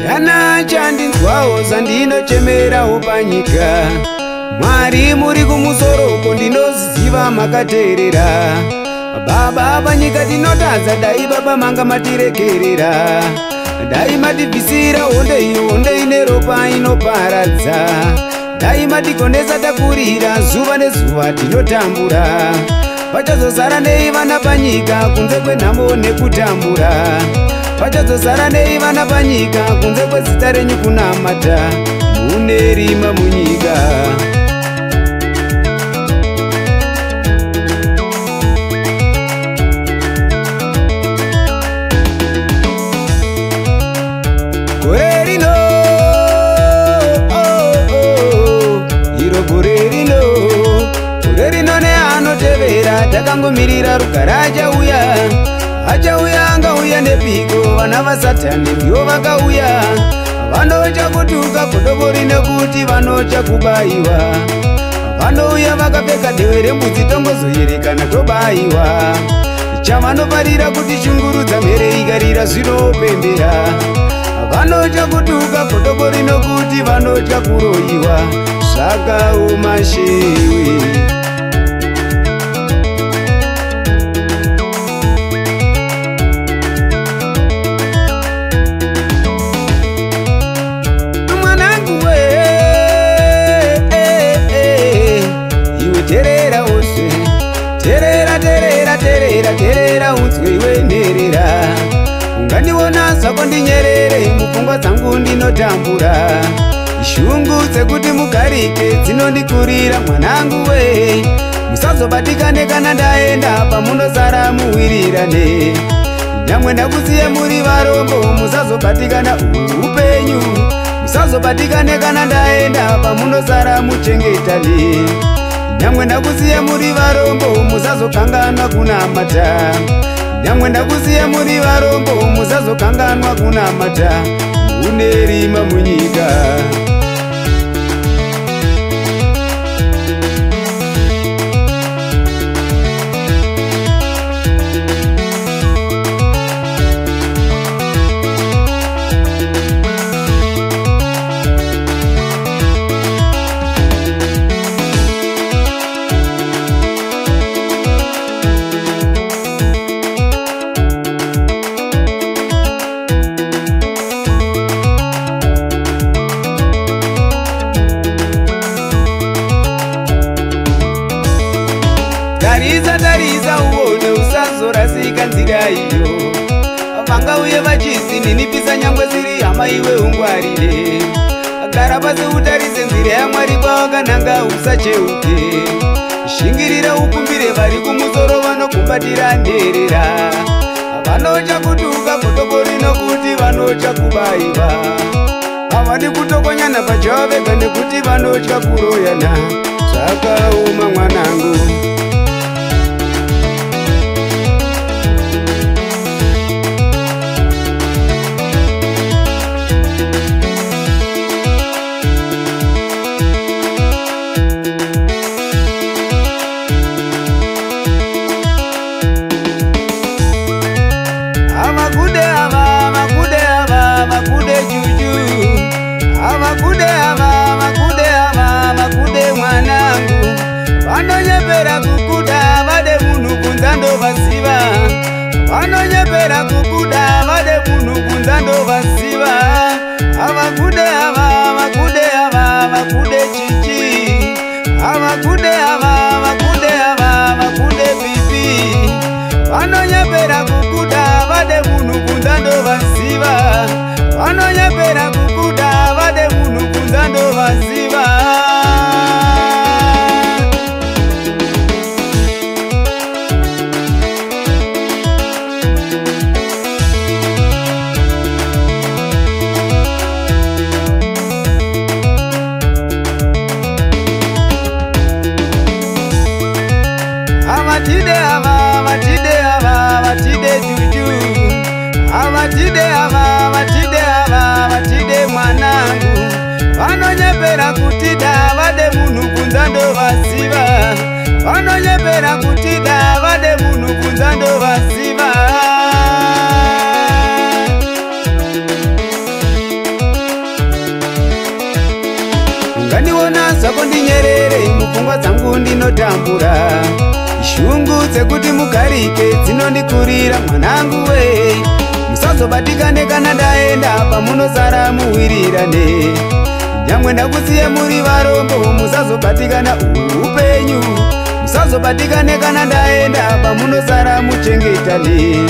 Yana chandinzwawo zandinochemerawo panyika. Mwari muri kumusoro ndinoziva makateerera. Baba panyika tinotadza, dai baba manga matirekerera. Dai matibvisira honde ine ropa inoparadza. Dai matikondesa takurira zuva nezuva tinotambura. Pachazosara nei vana panyika kunze kwenhamo nekutambura. Pachazosara nei vana panyika kunze kwezita renyu kunamata. Mune rima munyika. Takangomirira rugara achauya angauya nepiko. Vana vasatani ndivo vakauya, vanocha kutuka godobori nekuti vanocha kubayiwa. Vanouya vakapfeka dehwe rembudzi tongozoyerekana tobayiwa. Chavanofarira kuti shungurudza mhere ikarira zvinopembera. Vanocha kutuka godobori nekuti vanocha kuroyiwa. Zvakaoma shewe. Terera unzwe iwe nherera. Ungandiona zvako ndinyerere, mupfungwa dzangu ndinotambura. Shungu dzekuti mugarike dzinondikurira mwanangu we. Musazobatikane kana ndaenda pamunozara muwirirane. Nyamwe ndakusiye muri varombo, musazobatikana upenyu. Musazobatikane kana ndaenda pamunozara muchengetane. Nyamwe ndakusiye muri varombo, musazokanganwa kunamata. Nyamwe ndakusiye muri varombo, musazokanganwa kunamata. Mune rima munyika. Tarisa uone usazorasika nzira iyo. Vangauye vachizi ninipisa nyangwe ziri hama iwe ungwarire. Gara pasi utarise nzira yaMwari kwawakananga usacheuke. Shingirira ukumbire vari kumusoro vanokumbatira nherera. Vanocha kutuka godobori nokuti vanocha kubayiwa. Havadi kutokonyana pachavo vega nekuti vanocha kuroyana. Zvakaoma mwanangu. Makude mwanangu. Vanonyepera kukuda vade munhu kunza ndovasiva. Vanonyepera kukuda vade munhu kunza ndovasiva. Makude chichi. Makude pipi. Vanonyepera kukuda vade munhu kunza ndovasiva. Vanonyepera kukuda vade munhu kunza ndovasiva. Avatide juju. Avatide mwanangu. Vanonyepera kutida vade munhu kunza ndovasiva. Vanonyepera kutida vade munhu kunza ndovasiva. dzako ndinyerere, mupfungwa dzangu ndinotambura. Shungu dzekuti mugarike dzinondikurira mwanangu we. Musazobatikane kana ndaenda pamunozara muwirirane. Nyamwe ndakusiye muri varombo, musazobatikana upenyu. Musazobatikane kana ndaenda pamunozara muchengetane.